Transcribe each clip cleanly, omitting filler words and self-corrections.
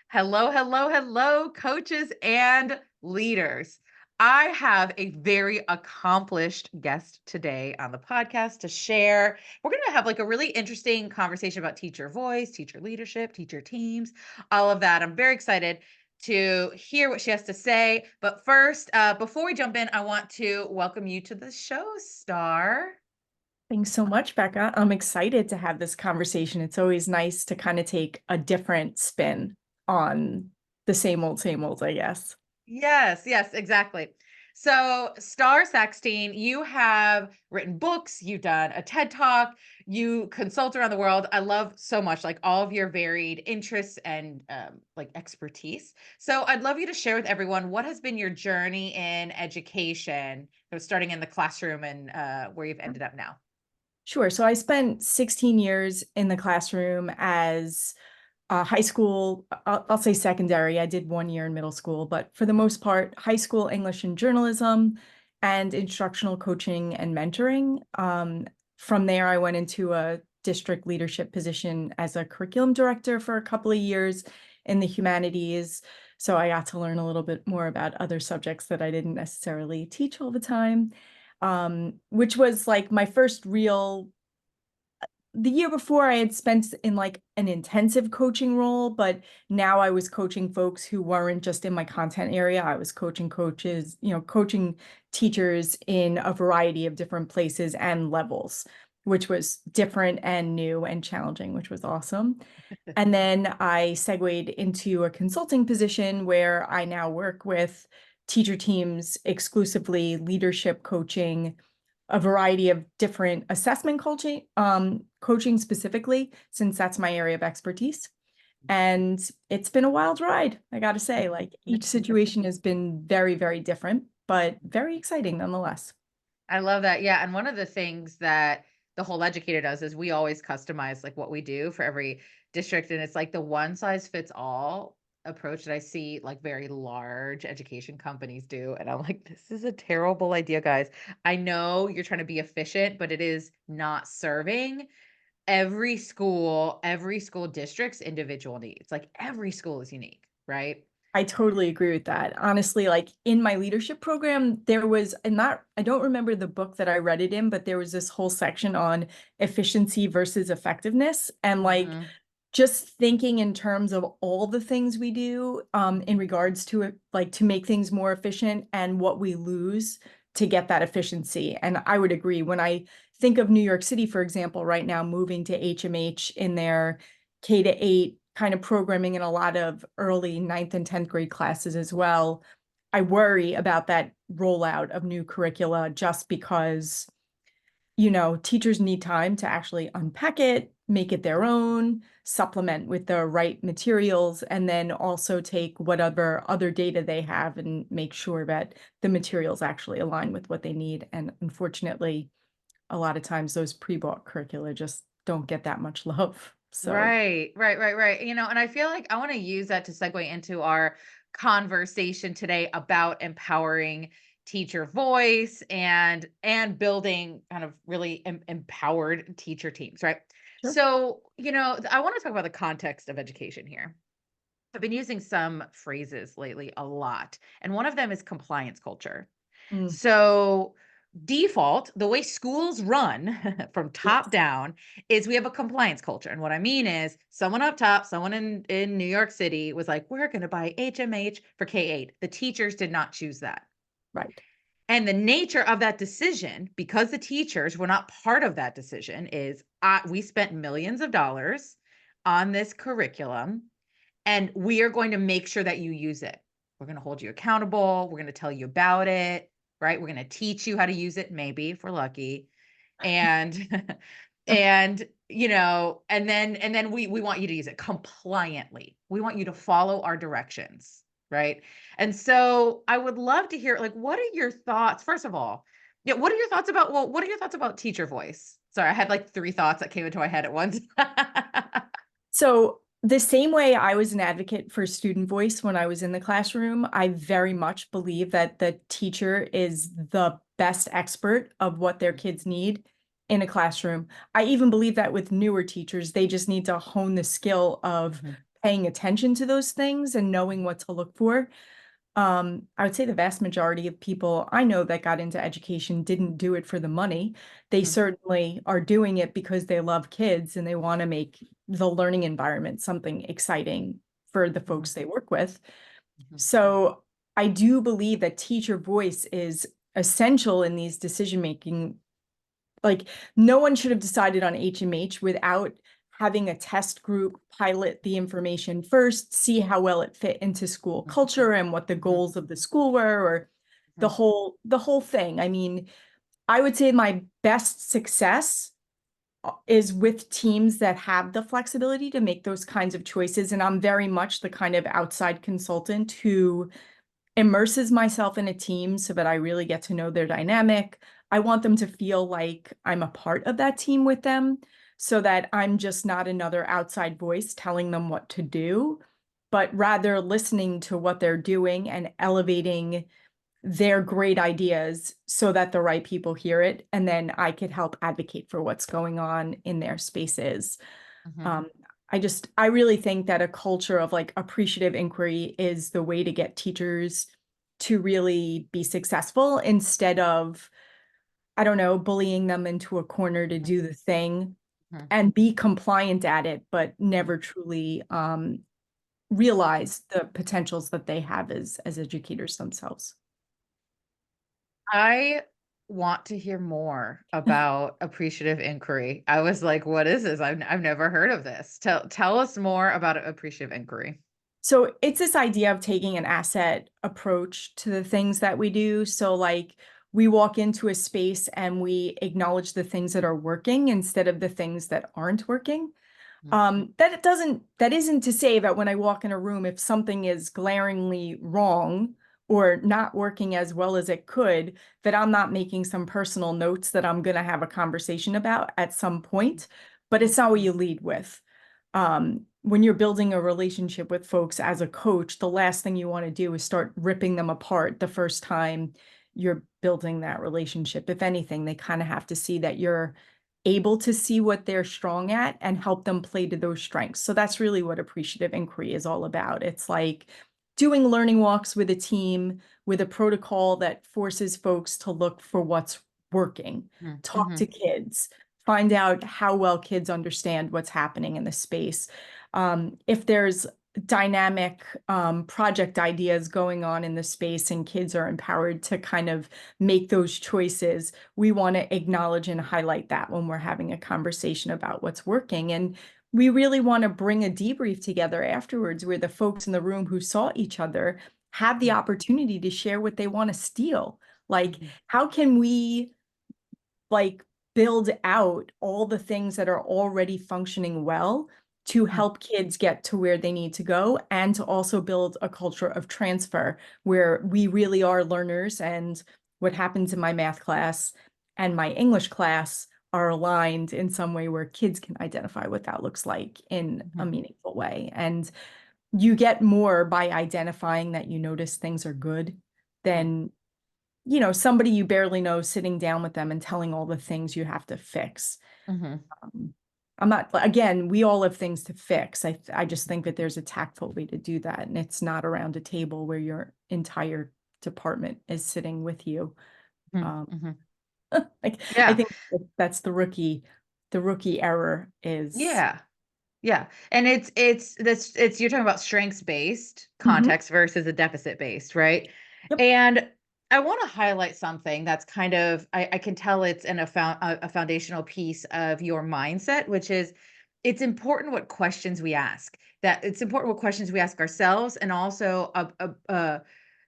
Hello, hello, hello, coaches and leaders. I have a very accomplished guest today on the podcast to share. We're going to have like a really interesting conversation about teacher voice, teacher leadership, teacher teams, all of that. I'm very excited to hear what she has to say. But first, before we jump in, I want to welcome you to the show, Star. Thanks so much, Becca. I'm excited to have this conversation. It's always nice to kind of take a different spin on the same old, I guess. Yes, yes, exactly. So, Starr Sackstein, you have written books, you've done a TED Talk, you consult around the world. I love so much like all of your varied interests and like expertise. So, I'd love you to share with everyone what has been your journey in education, starting in the classroom and where you've ended up now. Sure. So I spent 16 years in the classroom as high school, I'll say secondary. I did 1 year in middle school, but for the most part, high school English and journalism and instructional coaching and mentoring. From there, I went into a district leadership position as a curriculum director for a couple of years in the humanities. So I got to learn a little bit more about other subjects that I didn't necessarily teach all the time, which was like my first real the year before I had spent in like an intensive coaching role, but now I was coaching folks who weren't just in my content area. I was coaching coaches, coaching teachers in a variety of different places and levels, which was different and new and challenging, which was awesome. And then I segued into a consulting position where I now work with teacher teams exclusively, leadership coaching, a variety of different assessment coaching specifically, since that's my area of expertise. And it's been a wild ride, I got to say. Like each situation has been very, very different, but very exciting nonetheless. I love that. Yeah. And one of the things that the whole educator does is we always customize like what we do for every district. And it's like the one size fits all approach that I see like very large education companies do. And I'm like, this is a terrible idea, guys. I know you're trying to be efficient, but it is not serving every school district's individual needs. Like every school is unique, right? I totally agree with that. Honestly, like in my leadership program, there was, and not, I don't remember the book that I read it in, but there was this whole section on efficiency versus effectiveness. And like Mhm. just thinking in terms of all the things we do in regards to it, like to make things more efficient and what we lose to get that efficiency. And I would agree when I think of New York City, for example, right now moving to HMH in their K-8 kind of programming in a lot of early ninth and 10th grade classes as well. I worry about that rollout of new curricula just because teachers need time to actually unpack it, make it their own, supplement with the right materials, and then also take whatever other data they have and make sure that the materials actually align with what they need. And unfortunately, a lot of times those pre-bought curricula just don't get that much love. So Right, right, right, right. And I feel like I want to use that to segue into our conversation today about empowering teacher voice and building kind of really empowered teacher teams, right? sure. So, I want to talk about the context of education here. I've been using some phrases lately a lot, and one of them is compliance culture. Mm, So, default, the way schools run from top yes. down is we have a compliance culture. And what I mean is someone up top, someone in New York City was like, we're going to buy HMH for K-8. The teachers did not choose that. Right. And the nature of that decision, because the teachers were not part of that decision, is we spent millions of dollars on this curriculum and we are going to make sure that you use it. We're going to hold you accountable. We're going to tell you about it, right? We're going to teach you how to use it, maybe if we're lucky. And and then we want you to use it compliantly. We want you to follow our directions, right? And so I would love to hear like what are your thoughts first of all? Yeah, what are your thoughts about what are your thoughts about teacher voice? Sorry, I had like three thoughts that came into my head at once. So the same way I was an advocate for student voice when I was in the classroom, I very much believe that the teacher is the best expert of what their kids need in a classroom. I even believe that with newer teachers, they just need to hone the skill of Mhm. paying attention to those things and knowing what to look for. I would say the vast majority of people I know that got into education didn't do it for the money. They Mhm, certainly are doing it because they love kids and they want to make the learning environment something exciting for the mhm, folks they work with. mhm, So I do believe that teacher voice is essential in these decision making. Like, no one should have decided on HMH without having a test group pilot the information first, see how well it fit into school mhm, culture and what the mhm, goals of the school were, or the mhm, whole thing. I mean, I would say my best success is with teams that have the flexibility to make those kinds of choices. And I'm very much the kind of outside consultant who immerses myself in a team so that I really get to know their dynamic. I want them to feel like I'm a part of that team with them so that I'm just not another outside voice telling them what to do, but rather listening to what they're doing and elevating their great ideas so that the right people hear it. And then I could help advocate for what's going on in their spaces. mhm, Um, I really think that a culture of like appreciative inquiry is the way to get teachers to really be successful instead of, I don't know, bullying them into a corner to do the thing mhm, and be compliant at it, but mhm. never truly realize the potentials that they have as educators themselves. I want to hear more about appreciative inquiry. I was like, what is this? I've never heard of this. Tell us more about appreciative inquiry. So it's this idea of taking an asset approach to the things that we do. So like we walk into a space and we acknowledge the things that are working instead of the things that aren't working. Mhm, That isn't to say that when I walk in a room, if something is glaringly wrong or not working as well as it could, that I'm not making some personal notes that I'm going to have a conversation about at some point, but mhm, it's not what you lead with. When you're building a relationship with folks as a coach, the last thing you want to do is start ripping them apart the first time you're building that relationship. If anything, they kind of have to see that you're able to see what they're strong at and help them play to those strengths. So that's really what appreciative inquiry is all about. It's like doing learning walks with a team with a protocol that forces folks to look for what's working, mhm, talk to mhm, kids, find out how well kids understand what's happening in the space. If there's dynamic project ideas going on in the space and kids are empowered to kind of make those choices, we want to acknowledge and highlight that when we're having a conversation about what's working. And we really want to bring a debrief together afterwards where the folks in the room who saw each other have the opportunity to share what they want to steal. Like, mhm, how can we like build out all the things that are already functioning well to mhm, help kids get to where they need to go and to also build a culture of transfer where we really are learners and what happens in my math class and my English class are aligned in some way where kids can identify what that looks like in a mhm, meaningful way. And you get more by identifying that you notice things are good mhm, than somebody you barely know sitting down with them and telling all the things you have to fix. mhm, Um, I'm not, again, we all have things to fix. I just think that there's a tactful way to do that. And it's not around a table where your entire department is sitting with you. mhm, Um, mhm. like I Yeah. think that's the rookie error is. Yeah. Yeah. And it's you're talking about strengths based Mhm. context versus a deficit based, right? Yep, And I want to highlight something that's kind of I can tell it's a foundational piece of your mindset, which is it's important what questions we ask. That it's important what questions we ask ourselves, and also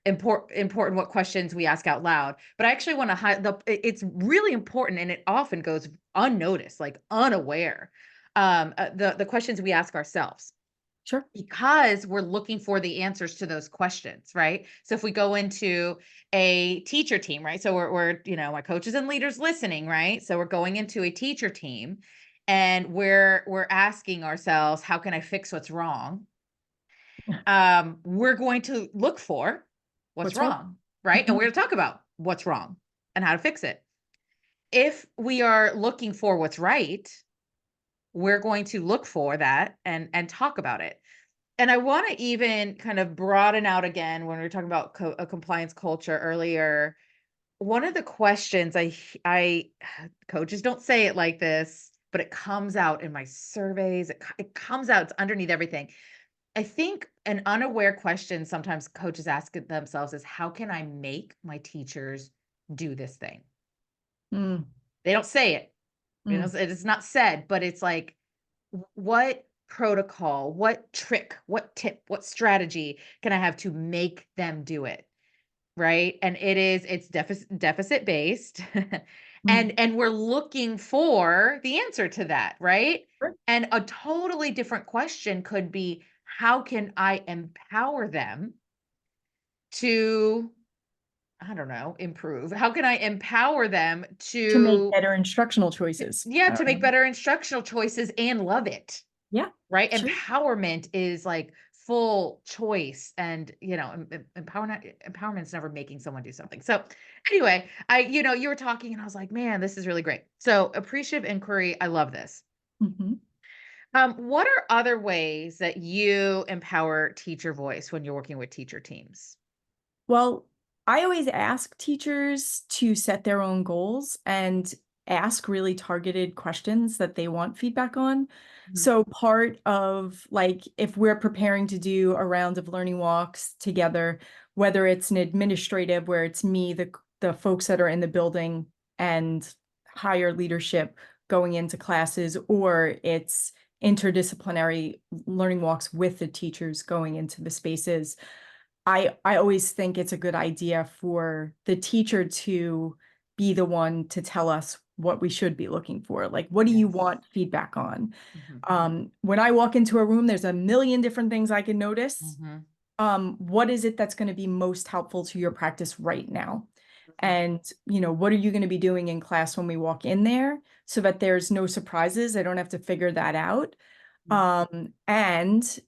important what questions we ask out loud. But I actually want to it's really important, and it often goes unnoticed, like unaware. The questions we ask ourselves, sure. because we're looking for the answers to those questions, right? So if we go into a teacher team, right? So we're my coaches and leaders listening, right? So we're going into a teacher team, and we're asking ourselves, how can I fix what's wrong? We're going to look for what's What's wrong? wrong, right? And Mhm. we're going to talk about what's wrong and how to fix it. If we are looking for what's right, we're going to look for that and talk about it. And I want to even kind of broaden out again when we were talking about a compliance culture earlier. One of the questions I coaches don't say it like this, but it comes out in my surveys. It comes out. It's underneath everything. I think an unaware question sometimes coaches ask themselves is, how can I make my teachers do this thing? Mm, They don't say it. mm. It's not said, but it's like, what protocol, what trick, what tip, what strategy can I have to make them do it? Right? And it's deficit based. Mm. And we're looking for the answer to that, right? Sure. And a totally different question could be, how can I empower them to, I don't know, improve? How can I empower them To make to, better instructional choices. yeah, I to don't make know. better instructional choices and love it? Yeah, Right? sure. Empowerment is like full choice, and, empowerment's never making someone do something. So anyway, you were talking and I was like, man, this is really great. So appreciative inquiry, I love this. Mhm. What are other ways that you empower teacher voice when you're working with teacher teams? Well, I always ask teachers to set their own goals and ask really targeted questions that they want feedback on. Mhm, So part of like if we're preparing to do a round of learning walks together, whether it's an administrative where it's me, the folks that are in the building and higher leadership going into classes, or it's interdisciplinary learning walks with the teachers going into the spaces. I always think it's a good idea for the teacher to be the one to tell us what we should be looking for. Like, what do you yes. want feedback on? Mhm, When I walk into a room, there's a million different things I can notice. mhm, What is it that's going to be most helpful to your practice right now? mhm, And, what are you going to be doing in class when we walk in there so that there's no surprises? I don't have to figure that out. mhm, And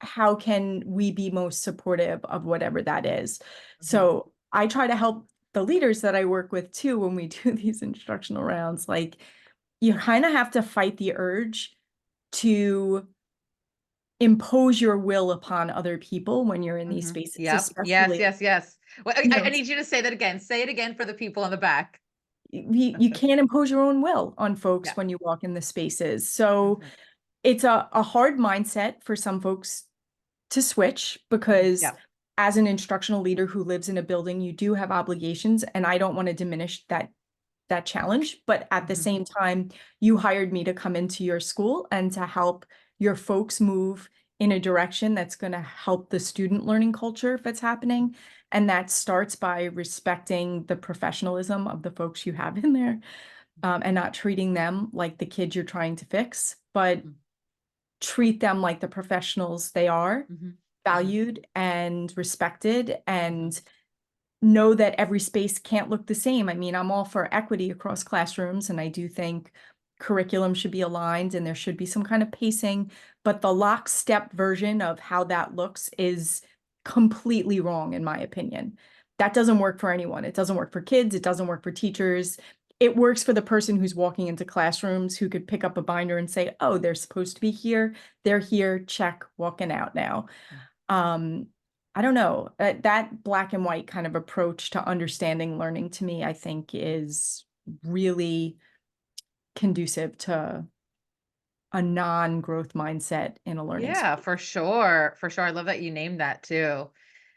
how can we be most supportive of whatever that is? mhm, So I try to help the leaders that I work with too when we do these instructional rounds. Like, you kind of have to fight the urge to impose your will upon other people when you're in these mhm. spaces, Yep. Yes, especially, yes, yes. Well, you I know, need you to say that again. Say it again for the people in the back. you can't impose your own will on Yeah. folks when you walk in the spaces. So Mhm, it's a hard mindset for some folks to switch mhm. because Yeah. as an instructional leader who lives in a building, you do have obligations, and I don't want to diminish that challenge, but at the Mhm, same time, you hired me to come into your school and to help your folks move in a direction that's going to help the student learning culture that's happening. And that starts by respecting the professionalism of the folks you have in there, and not treating them like the kids you're trying to fix, but mhm, treat them like the professionals they are, mhm, mhm, valued and respected, mhm, and know that every space can't look the same. I mean, I'm all for equity across classrooms, and I do think curriculum should be aligned and there should be some kind of pacing, but the lockstep version of how that looks is completely wrong, in my opinion. That doesn't work for anyone. It doesn't work for kids. It doesn't work for teachers. It works for the person who's walking into classrooms who could pick up a binder and say, oh, they're supposed to be here. They're here. Check, walking out now. mhm. Um, I don't know. That black and white kind of approach to understanding learning to me, I think, is really conducive to a non-growth mindset in a learning Yeah, space. for sure. For sure. I love that you named that too.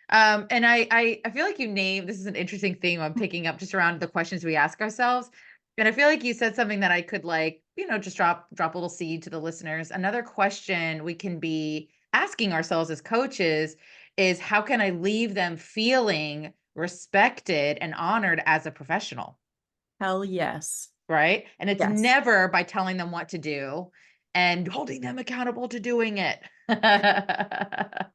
And I feel like you named, this is an interesting theme I'm picking up just around the questions we ask ourselves. And I feel like you said something that I could like, just drop a little seed to the listeners. Another question we can be asking ourselves as coaches is, how can I leave them feeling respected and honored as a professional? Hell yes. Right? And it's Yes. never by telling them what to do and holding them accountable to doing it.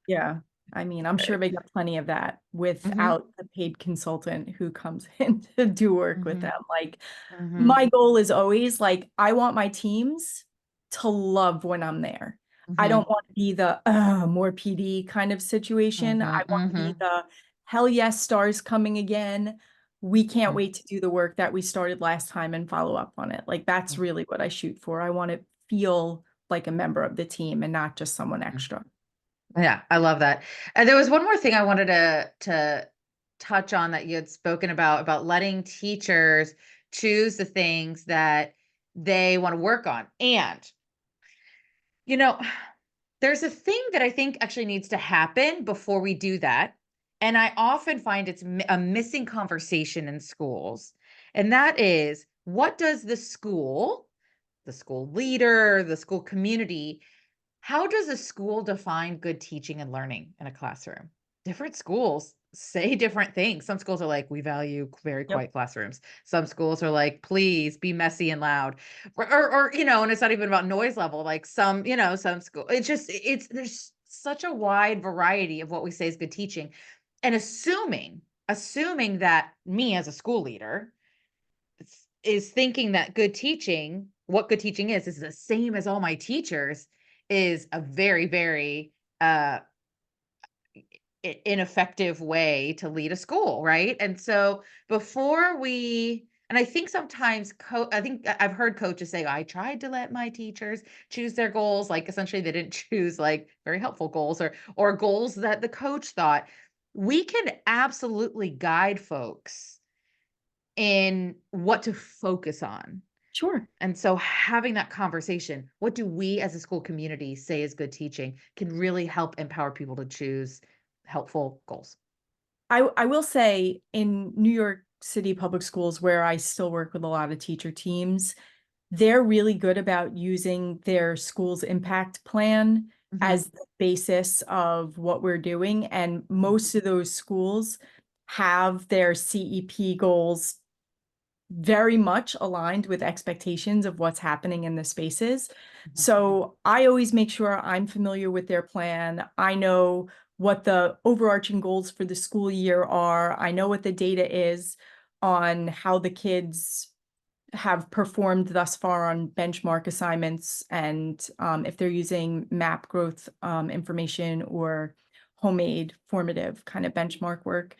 Yeah. I mean, I'm sure Right. they got plenty of that Mhm, without the paid consultant who comes in to do work with mhm, them. Like, mhm, my goal is always like, I want my teams to love when I'm there. I mhm, don't want to be the more PD kind of situation. I mhm, want to be mhm, the hell yes, stars coming again. We can't mhm, wait to do the work that we started last time and follow up on it. Like, that's mhm, really what I shoot for. I want to feel like a member of the team and not just someone mhm. extra. Yeah, I love that. And there was one more thing I wanted to touch on that you had spoken about letting teachers choose the things that they want to work on. And you know, there's a thing that I think actually needs to happen before we do that. And I often find it's a missing conversation in schools. And that is, what does the school leader, the school community, how does a school define good teaching and learning in a classroom? Different schools say different things. Some schools are like, we value very Yep. quiet classrooms. Some schools are like, please be messy and loud. And it's not even about noise level. Like some school, there's such a wide variety of what we say is good teaching. And assuming that me as a school leader is thinking that what good teaching is the same as all my teachers is a very, very uh ineffective way to lead a school, right? And so and I think sometimes I think I've heard coaches say, I tried to let my teachers choose their goals. Like essentially they didn't choose like very helpful goals or goals that the coach thought. We can absolutely guide folks in what to focus on. Sure. And so having that conversation, what do we as a school community say is good teaching, can really help empower people to choose helpful goals. I will say in New York City public schools, where I still work with a lot of teacher teams, they're really good about using their school's impact plan Mhm, as the basis of what we're doing. And most of those schools have their CEP goals very much aligned with expectations of what's happening in the spaces. mhm, So I always make sure I'm familiar with their plan. I know what the overarching goals for the school year are. I know what the data is on how the kids have performed thus far on benchmark assignments, and if they're using map growth information or homemade formative kind of benchmark work.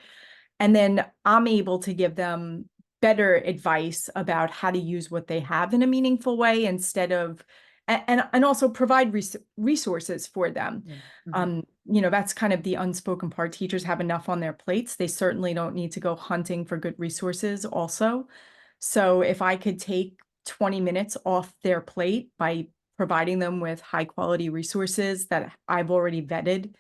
And then I'm able to give them better advice about how to use what they have in a meaningful way instead of, and also provide resources for them. mm, mhm, That's kind of the unspoken part. Teachers have enough on their plates. They certainly don't need to go hunting for good resources also. So if I could take 20 minutes off their plate by providing them with high quality resources that I've already vetted,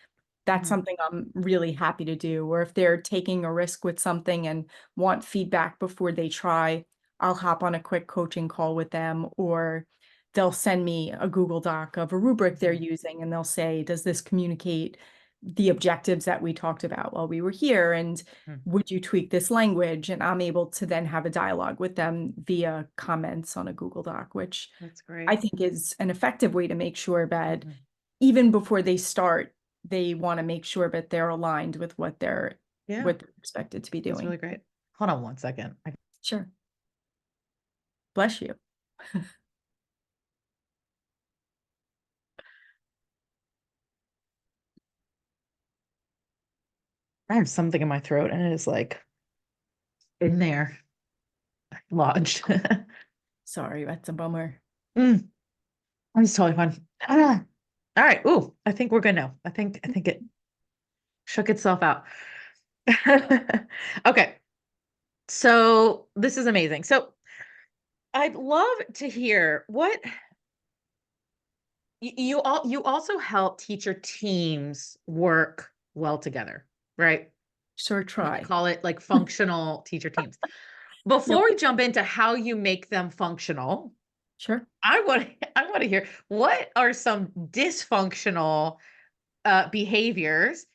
that's mhm, something I'm really happy to do. Or if they're taking a risk with something and want feedback before they try, I'll hop on a quick coaching call with them, or they'll send me a Google Doc of a rubric they're mhm, using and they'll say, does this communicate the objectives that we talked about while we were here? And mm. would you tweak this language? And I'm able to then have a dialogue with them via comments on a Google Doc, which That's I great. think is an effective way to make sure that Mhm. even before they start, they want to make sure that they're aligned with Yeah, what they're expected to be that's doing. really great. Hold on one second. Sure. Bless you. I have something in my throat and it is like in there, lodged. Sorry, that's a bummer. Mm, it's totally fine. All right. Ooh, I think we're good now. I think it shook itself out. Okay. So this is amazing. So I'd love to hear what you also help teacher teams work well together, right? Sure, You try. call it like functional teacher teams. Before Yep. we jump into how you make them functional, Sure. I want to hear what are some dysfunctional behaviors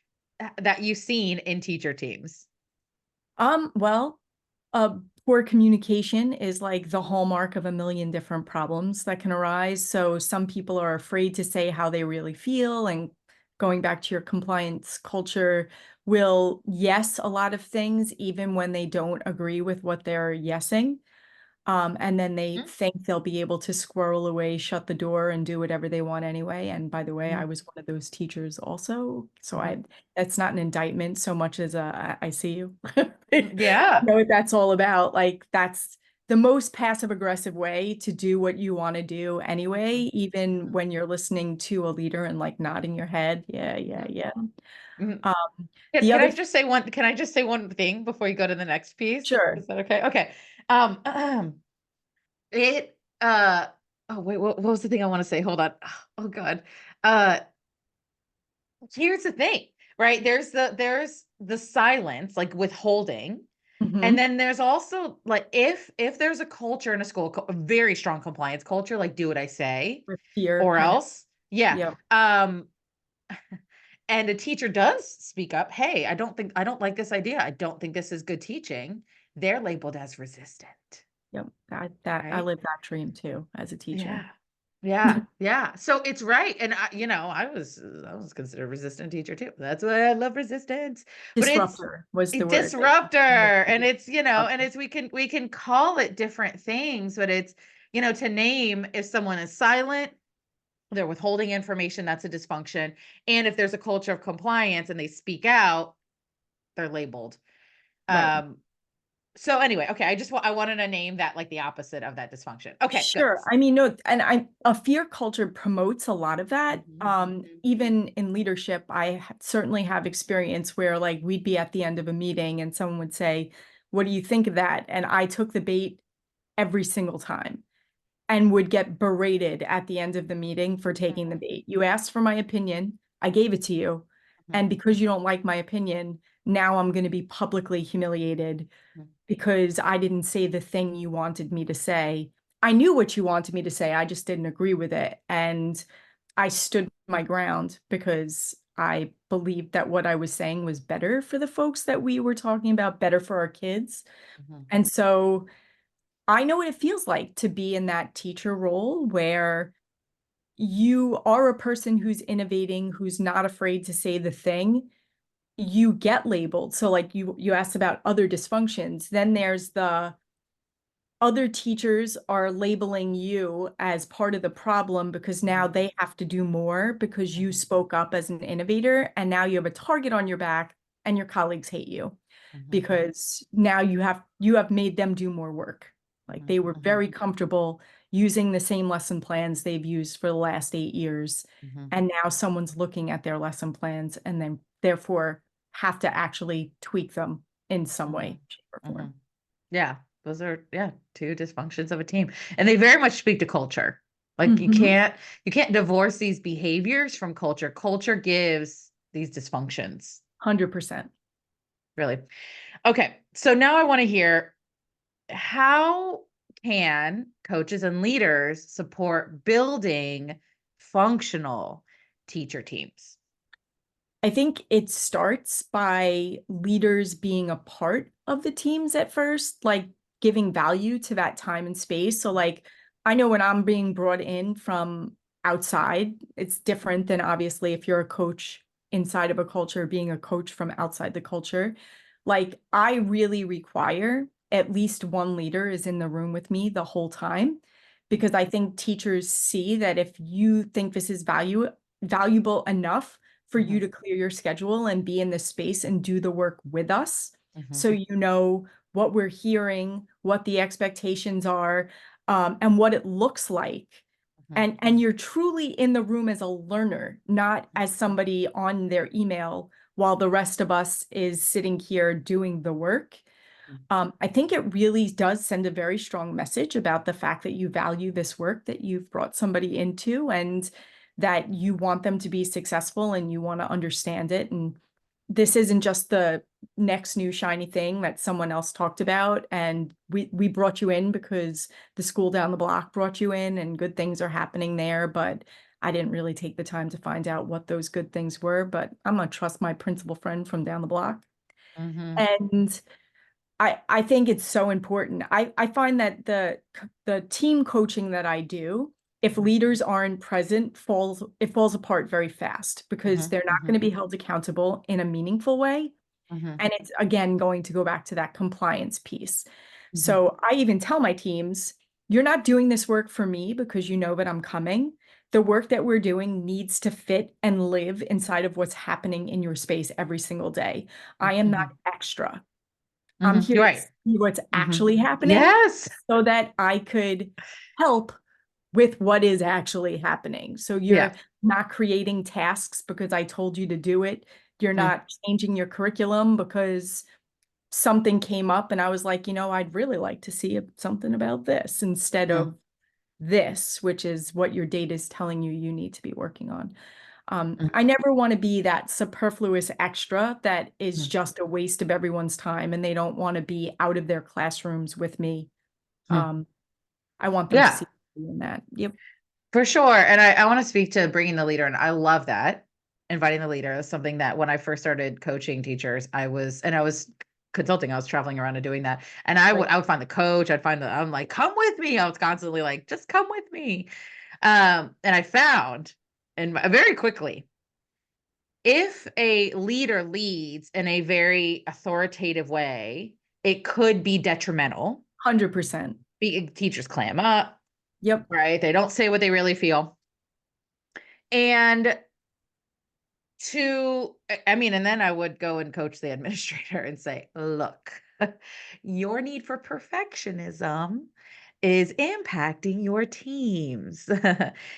that you've seen in teacher teams. Well, poor communication is like the hallmark of a million different problems that can arise. So some people are afraid to say how they really feel, and going back to your compliance culture, will yes a lot of things even when they don't agree with what they're yesing. And then they Mhm, think they'll be able to squirrel away, shut the door, and do whatever they want anyway. And by the way, I mhm, was one of those teachers also. So mhm. that's not an indictment so much as I see you. Yeah. Know what that's all about. Like the most passive aggressive way to do what you want to do anyway, even Mhm. when you're listening to a leader and like nodding your head. Yeah, yeah, Mhm. yeah. Mhm. Um, Can, the can other, I just say one, can I just say one thing before you go to the next piece? Is sure. that okay? Okay. Um, it, oh wait, what was the thing I want to say? Hold on. Oh God. Uh, Here's the thing, right? There's the silence, like withholding. And Hmm. then there's also like if there's a culture in a school, a very strong compliance culture, like do what I say With fear, or kind of. else. Yeah. Yeah. Um, and a teacher does speak up, hey, I don't like this idea. I don't think this is good teaching. They're labeled as resistant, Yep. I right? live that dream too as a teacher. Yeah. Yeah. Yeah. So it's right. And I was considered a resistant teacher too. That's why I love resistance. But it's Disruptor was a the word. disruptor. And it's, and Disruptor. it's we can call it different things, but it's, to name if someone is silent, they're withholding information, that's a dysfunction. And if there's a culture of compliance and they speak out, they're labeled. Right. Um, so anyway, okay, I wanted to name that like the opposite of that dysfunction. Okay, good. Sure. I mean, no, and a fear culture promotes a lot of that. Mhm, Even in leadership, certainly have experience where like we'd be at the end of a meeting and someone would say, "What do you think of that?" And I took the bait every single time and would get berated at the end of the meeting for taking the mhm, bait. You asked for my opinion, I gave it to you, mhm, and because you don't like my opinion, now I'm going to be publicly humiliated mhm, because I didn't say the thing you wanted me to say. I knew what you wanted me to say, I just didn't agree with it. And I stood my ground because I believed that what I was saying was better for the folks that we were talking about, better for our kids. mhm, And so I know what it feels like to be in that teacher role where you are a person who's innovating, who's not afraid to say the thing. You get labeled. So like you asked about other dysfunctions. Then there's the other teachers are labeling you as part of the problem because now mhm, they have to do more because you mhm, spoke up as an innovator and now you have a target on your back and your colleagues hate you mhm, because now you have made them do more work. Like mhm, they were mhm, very comfortable using the same lesson plans they've used for the last 8 years. mhm, And now someone's looking at their lesson plans and then therefore have to actually tweak them in some mhm, way, shape, or mhm. form. Yeah, those are, yeah, two dysfunctions of a team. And they very much speak to culture. Like Hmm. you can't divorce these behaviors from culture. Culture gives these dysfunctions, 100%. really. Okay, so now I want to hear, how can coaches and leaders support building functional teacher teams? I think it starts by leaders being a part of the teams at first, like giving value to that time and space. So, like, I know when I'm being brought in from outside, it's different than obviously if you're a coach inside of a culture, being a coach from outside the culture. Like, I really require at least one leader is in the room with me the whole time because I think teachers see that if you think this is valuable enough for you Mhm, to clear your schedule and be in this space and do the work with us. mhm, So you know what we're hearing, what the expectations are, and what it looks like. mhm, And you're truly in the room as a learner, not as somebody on their email while the rest of us is sitting here doing the work. mhm, I think it really does send a very strong message about the fact that you value this work that you've brought somebody into and that you want them to be successful and you want to understand it. And this isn't just the next new shiny thing that someone else talked about. And we brought you in because the school down the block brought you in and good things are happening there. But I didn't really take the time to find out what those good things were. But I'm gonna trust my principal friend from down the block. mhm, And I think it's so important. I find that the team coaching that I do, if mhm, leaders aren't present, it falls apart very fast because mhm, they're not going mhm, to be held accountable in a meaningful way. mhm, And it's again going to go back to that compliance piece. mhm, So I even tell my teams, you're not doing this work for me because you know that I'm coming. The work that we're doing needs to fit and live inside of what's happening in your space every single day. I am not mhm, extra. I'm here You're to right. see what's Mhm. actually happening Yes. so that I could help with what is actually happening. So Yeah. you're not creating tasks because I told you to do it. You're Mm, not changing your curriculum because something came up and I was like, I'd really like to see something about this instead mm, of this, which is what your data is telling you you need to be working on. mm, I never want to be that superfluous extra that is mm, just a waste of everyone's time and they don't want to be out of their classrooms with me. mm. Um, I want them to Yeah, see me in that. Yep. for sure. And I want to speak to bringing the leader, and I love that. Inviting the leader is something that when I first started coaching teachers, I was consulting, I was traveling around and doing that. And Right. I would find the coach, I'm like, come with me. I was constantly like, just come with me. And I found, and very quickly, if a leader leads in a very authoritative way, it could be detrimental. 100%. Teachers clam up, Yep. right? They don't say what they really feel. And I mean, and then I would go and coach the administrator and say, look, your need for perfectionism is impacting your teams,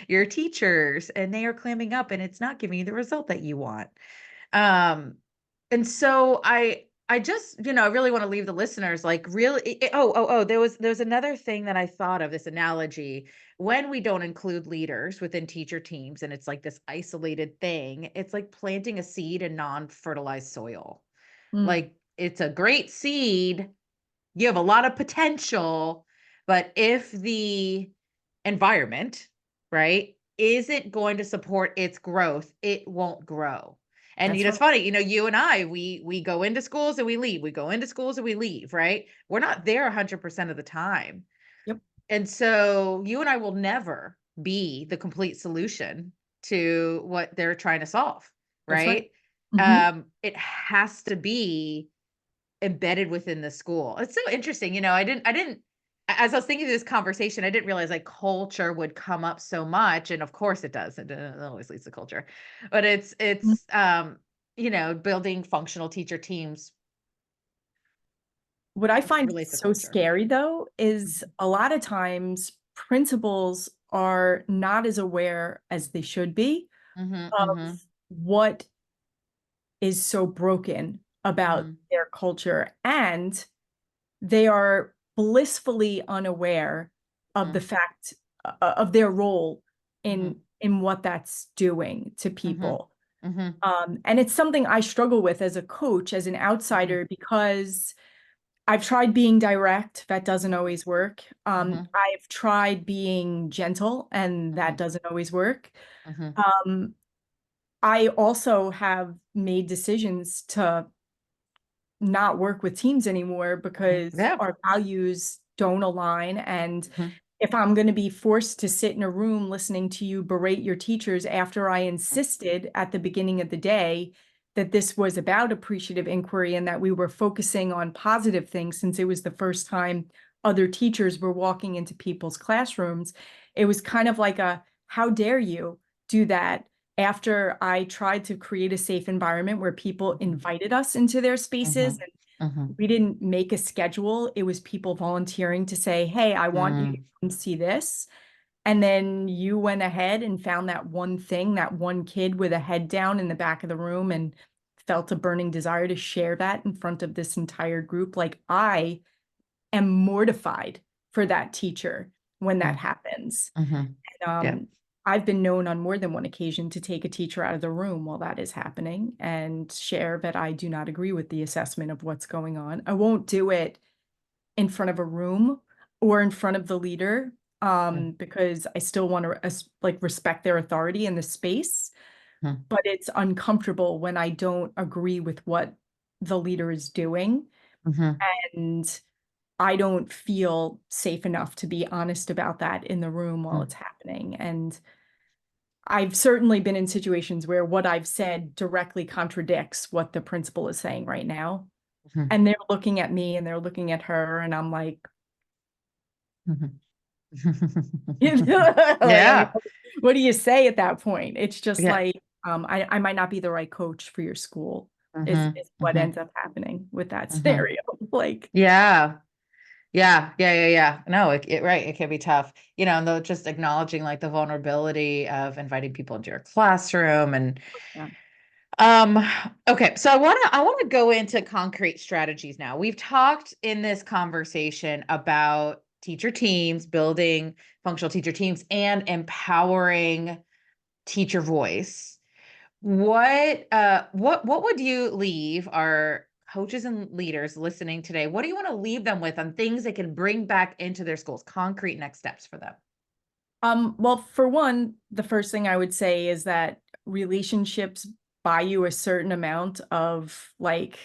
your teachers, and they are clamming up and it's not giving you the result that you want. Um, and so I just, I really want to leave the listeners like really there's another thing that I thought of, this analogy. When we don't include leaders within teacher teams and it's like this isolated thing, it's like planting a seed in non-fertilized soil. Mm, Like it's a great seed, you have a lot of potential, but if the environment, right, isn't going to support its growth, it won't grow. And that's it's right. funny, you and I, we go into schools and we leave. We go into schools and we leave, right? We're not there 100% of the time. Yep. And so you and I will never be the complete solution to what they're trying to solve, That's right. right? Hmm. It has to be embedded within the school. It's so interesting, I didn't as I was thinking of this conversation, I didn't realize like culture would come up so much, and of course it does. It always leads to culture. But building functional teacher teams What I find relates to so culture. scary, though, is Mhm, a lot of times principals are not as aware as they should be mhm, of mhm, what is so broken about mhm, their culture. And they are blissfully unaware of mhm, the fact of their role mhm, in what that's doing to mhm, people. mhm, And it's something I struggle with as a coach, as an mhm, outsider, because I've tried being direct. That doesn't always work. mhm, I've tried being gentle, and that mhm, doesn't always work. mhm, Um, I also have made decisions to not work with teams anymore mhm. because Yeah. our values don't align. And Mhm, if I'm going to be forced to sit in a room listening to you berate your teachers after I mhm, insisted at the beginning of the day that this was about appreciative inquiry and that we were focusing on positive things, since it was the first time other teachers were walking into people's classrooms, it was kind of like a, how dare you do that after I tried to create a safe environment where people mhm, invited us into their spaces mhm, and mhm, we didn't make a schedule. It was people volunteering to say, hey, I want you to mm, come see this. And then you went ahead and found that one thing, that one kid with a head down in the back of the room and felt a burning desire to share that in front of this entire group. Like, I am mortified for that teacher when that mm, happens. mhm. Yeah. Um, I've been known on more than one occasion to take a teacher out of the room while that is happening and share that I do not agree with the assessment of what's going on. I won't do it in front of a room or in front of the leader, Mm, because I still want to like respect their authority in the space. mhm, But it's uncomfortable when I don't agree with what the leader is doing, mhm, and I don't feel safe enough to be honest about that in the room while mm, it's happening. And I've certainly been in situations where what I've said directly contradicts what the principal is saying right now. mhm, And they're looking at me and they're looking at her, and I'm like, mhm. like, I mean, Yeah. what do you say at that point? It's just Yeah. like, I might not be the right coach for your school, is Mhm, what mhm, ends up happening with that mhm. scenario. Like, Yeah. Yeah. No, right. It can be tough, and though just acknowledging like the vulnerability of inviting people into your classroom and yeah. um okay, so I want to go into concrete strategies now. We've talked in this conversation about teacher teams, building functional teacher teams and empowering teacher voice. What would you leave our coaches and leaders listening today? What do you want to leave them with on things they can bring back into their schools, concrete next steps for them? Well, for one, the first thing I would say is that relationships buy you a certain amount of like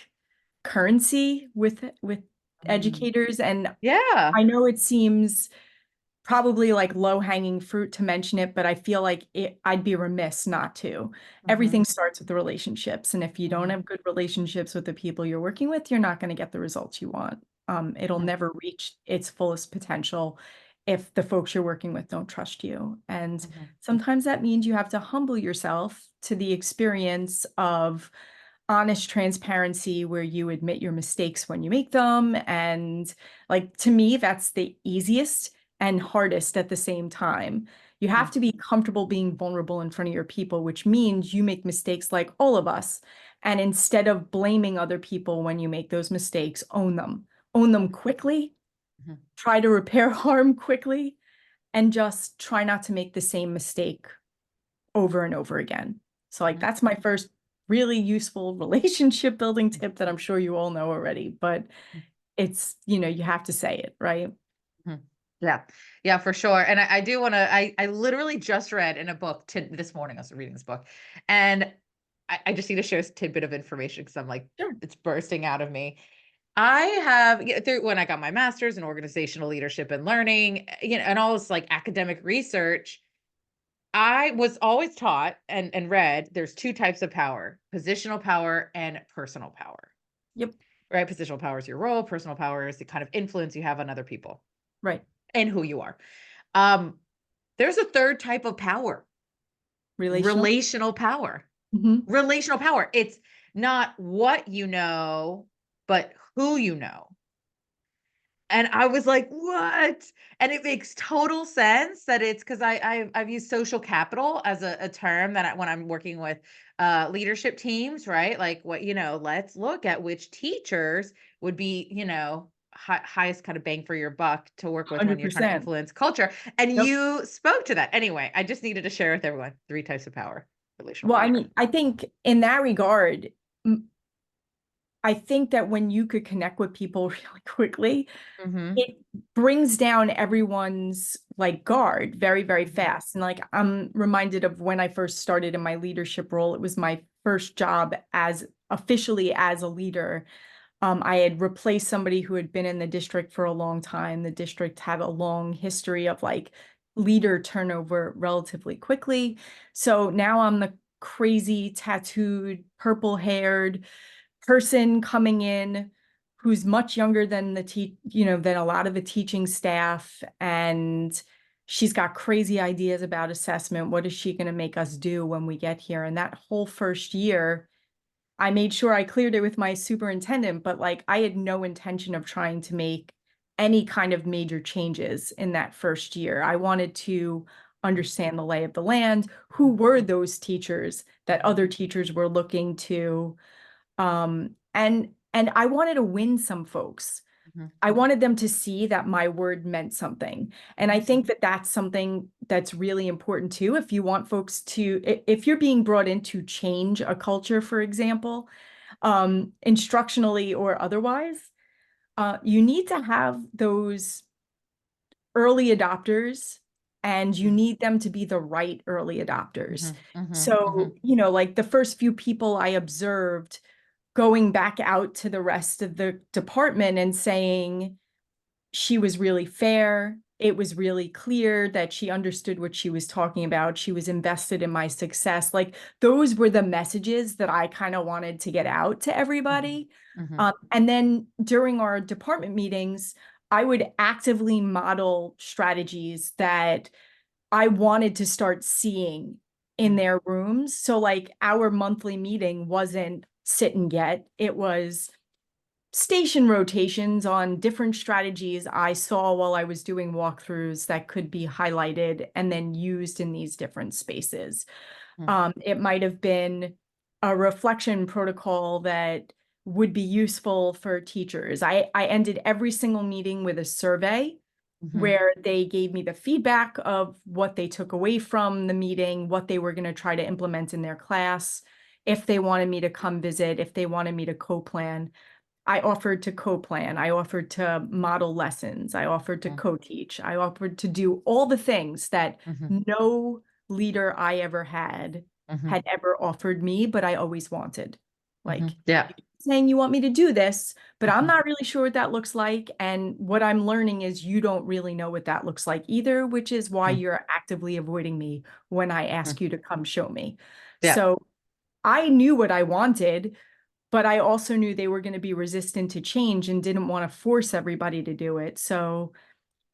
currency with Mm. educators. And Yeah. I know it seems probably like low hanging fruit to mention it, but I feel like I'd be remiss not to. Hmm. Everything starts with the relationships. And if you don't Hmm. have good relationships with the people you're working with, you're not going to get the results you want. It'll Hmm. never reach its fullest potential if the folks you're working with don't trust you. And Hmm. sometimes that means you have to humble yourself to the experience of honest transparency where you admit your mistakes when you make them. And like to me, that's the easiest and hardest at the same time. You have to be comfortable being vulnerable in front of your people, which means you make mistakes like all of us. And instead of blaming other people when you make those mistakes, own them quickly, Hmm. try to repair harm quickly, and just try not to make the same mistake over and over again. So like Hmm. that's my first really useful relationship building tip that I'm sure you all know already, but it's, you have to say it, right? Hmm. Yeah, yeah, for sure. And I do want to. I literally just read in a book this morning. I was reading this book, and I just need to share a tidbit of information because I'm like, Sure. it's bursting out of me. I have through when I got my master's in organizational leadership and learning, and all this like academic research. I was always taught and read there's two types of power: positional power and personal power. Yep. Right? Positional power is your role. Personal power is the kind of influence you have on other people Right. and who you are. Um, there's a third type of power, Relational. relational power. Hmm. Relational power. It's not what you know, but who you know. And I was like, "What?" And it makes total sense that it's because I've used social capital as a term that when I'm working with leadership teams, right? Like let's look at which teachers would be, highest kind of bang for your buck to work with when you're trying to 100%. influence culture. And Yep. you spoke to that. Anyway, I just needed to share with everyone three types of power: relational Well, I power. mean, I think in that regard, I think that when you could connect with people really quickly, Mhm. it brings down everyone's like guard very, very Mhm. fast. And like I'm reminded of when I first started in my leadership role. It was my first job as officially as a leader. I had replaced somebody who had been in the district for a long time. The district had a long history of like leader turnover relatively quickly. So now I'm the crazy tattooed, purple haired person coming in who's much younger than than a lot of the teaching staff. And she's got crazy ideas about assessment. What is she going to make us do when we get here? And that whole first year, I made sure I cleared it with my superintendent, but like I had no intention of trying to make any kind of major changes in that first year. I wanted to understand the lay of the land. Who were those teachers that Mhm. other teachers were looking to? And I wanted to win some folks. Mhm. I wanted them to see that my word meant something. And I Mhm. think that that's something that's really important too. If you want folks to, if you're being brought in to change a culture, for example, instructionally or otherwise, you need to have those early adopters and you Mhm. need them to be the right early adopters. Mhm. Mhm. So, Mhm. like the first few people I observed going back out to the rest of the department and saying, she was really fair. It was really clear that she understood what she was talking about. She was invested in my success. Like those were the messages that I kind of wanted to get out to Mhm. everybody. Mhm. And then during our department meetings, I would actively model strategies that I wanted to start seeing in Mhm. their rooms. So like our monthly meeting wasn't sit and get. It was station rotations on different strategies I saw while I was doing walkthroughs that could be highlighted and then used in these different spaces. Mm, It might have been a reflection protocol that would be useful for teachers. I ended every single meeting with a survey mhm, where they gave me the feedback of what they took away from the meeting, what they were going to try to implement in their class, if they wanted me to come visit, if they wanted me to co-plan. I offered to co-plan. I offered to model lessons. I offered to mm, co-teach. I offered to do all the things that mhm, no leader I ever had mhm, ever offered me, but I always wanted. mhm. Like, Yeah. saying you want me to do this, but I'm Mhm, not really sure what that looks like. And what I'm learning is you don't really know what that looks like either, which is why mm, you're actively avoiding me when I mm. ask you to come show me. Yeah. So I knew what I wanted, but I also knew they were going to be resistant to change and didn't want to force everybody to do it. So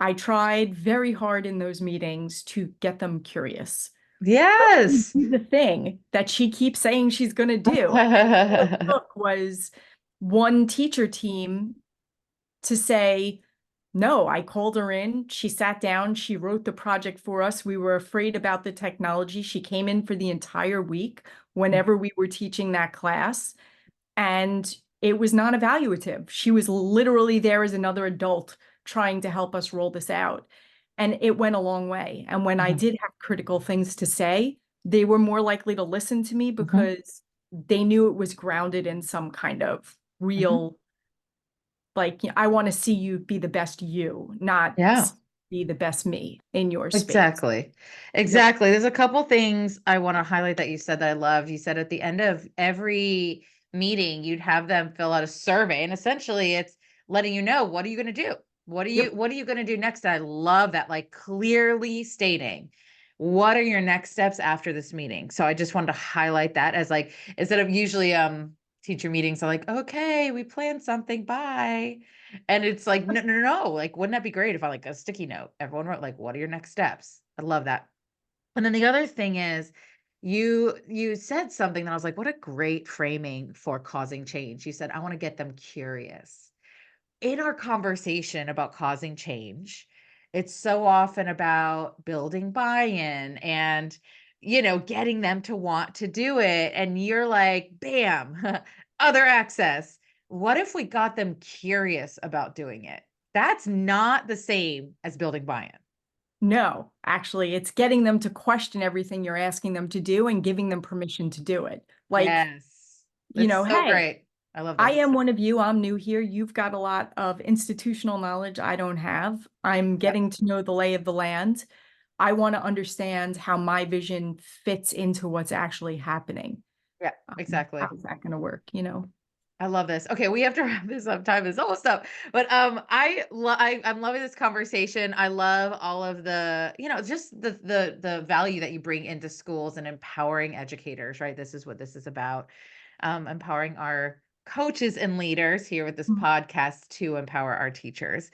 I tried very hard in those meetings to get them curious. Yes. Do the thing that she keeps saying she's going to do. All it took was one teacher team to say, no, I called her in. She sat down. She wrote the project for us. We were afraid about the technology. She came in for the entire week whenever we were teaching that class. And it was non-evaluative. She was literally there as another adult trying to help us roll this out. And it went a long way. And when I Mhm, did have critical things to say, they were more likely to listen to me mhm, because they knew it was grounded in some kind of mhm. real, like, I want to see you be the best you, not Yeah. be the best me in your space. Exactly. Yep. Exactly. There's a couple things I want to highlight that you said that I loved. You said at the end of every meeting, you'd have them fill out a survey, and essentially it's letting you know, what are you going to do? Yep. What are you going to do next? And I love that, like clearly stating what are your next steps after this meeting. So I just wanted to highlight that as like, instead of usually teacher meetings are like, okay, we planned something, bye. And it's like, no, no, no, no. Like, wouldn't that be great if I like a sticky note? Everyone wrote like, what are your next steps? I love that. And then the other thing is you said something that I was like, what a great framing for causing change. You said, I want to get them curious. In our conversation about causing change, it's so often about building buy-in and getting them to want to do it. And you're like, bam, other access. What if we got them curious about doing it? That's not the same as building buy-in. No, actually, it's getting them to question everything you're asking them to do and giving them permission to do it. Like, Yes. That's so hey, great. I love I this. am one of you. I'm new here. You've got a lot of institutional knowledge I don't have. I'm Yep. getting to know the lay of the land. I want to understand how my vision fits into what's actually happening. Yeah, exactly. How's that going to work, you know? I love this. Okay, we have to wrap this up. Time is almost up. But I'm loving this conversation. I love all of the, just the value that you bring into schools and empowering educators, right? This is what this is about. Empowering our coaches and leaders here with this Mhm. podcast to empower our teachers.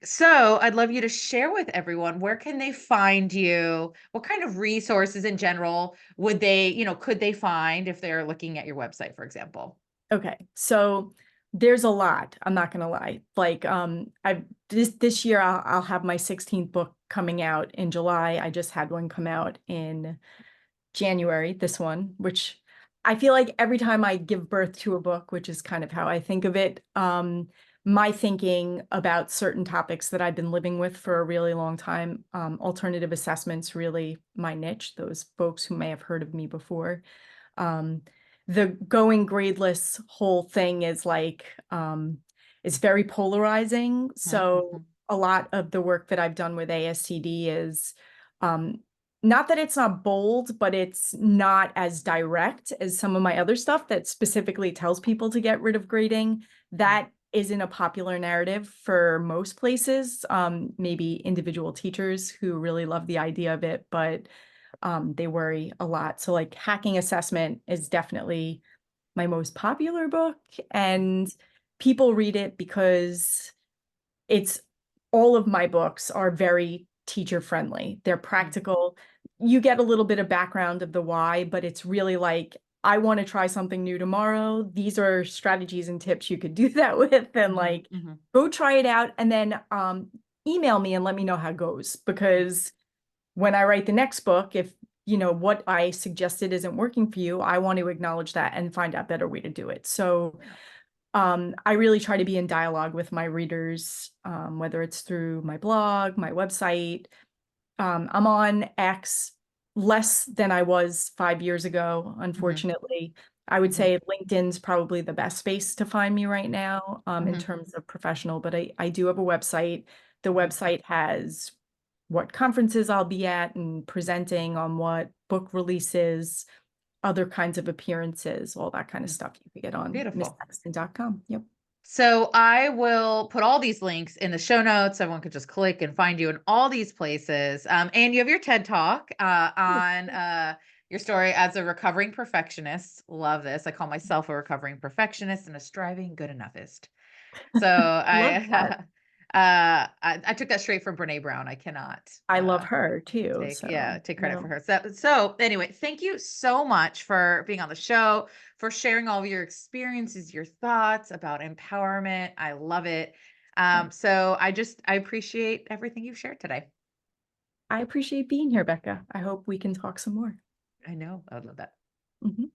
So I'd love you to share with everyone, where can they find you? What kind of resources in general would they, could they find if they're looking at your website, for example? Okay, so there's a lot. I'm not gonna lie. Like, I this year I'll have my 16th book coming out in July. I just had one come out in January, this one, which I feel like every time I give birth to a book, which is kind of how I think of it, my thinking about certain topics that I've been living with for a really long time, alternative assessments, really my niche, those folks who may have heard of me before. Um, the going gradeless whole thing is like, it's very polarizing. Mhm, So mhm, a lot of the work that I've done with ASCD is, um, not that it's not bold, but it's not as direct as some of my other stuff that specifically tells people to get rid of grading. mhm, That isn't a popular narrative for most places, maybe individual teachers who really love the idea of it, but they worry a lot. So like hacking assessment is definitely my most popular book, and people read it because it's all of my books are very teacher friendly. They're mhm, practical. You get a little bit of background of the why, but it's really like I want to try something new tomorrow. These are strategies and tips you could do that with, and Mhm, like mhm, go try it out and then email me and let me know how it goes. Because when I write the next book, if what I suggested isn't working for you, I want to acknowledge that and find out a better way to do it. So yeah, I really try to be in dialogue with my readers, whether it's through my blog, my website. I'm on X less than I was 5 years ago, mhm, unfortunately. I would mhm, say LinkedIn's probably the best space to find me right now, in mhm, terms of professional, but I do have a website. The mhm. website has what conferences I'll be at and presenting on what book releases, other kinds of appearances, all that kind of Mm, stuff you can get on beautiful. misssaxton.com. Yep. So I will put all these links in the show notes. Everyone could just click and find you in all these places. And you have your TED Talk on your story as a recovering perfectionist. Love this. I call myself a recovering perfectionist and a striving good enoughist. So Love that. I took that straight from Brene Brown. I cannot I love her too. So, take credit yeah. for her. So anyway, thank you so much for being on the show, for sharing all of your experiences, your thoughts about empowerment. I love it. So I appreciate everything you've shared today. I appreciate being here, Becca. I hope we can talk some more. I know I would love that. Mhm.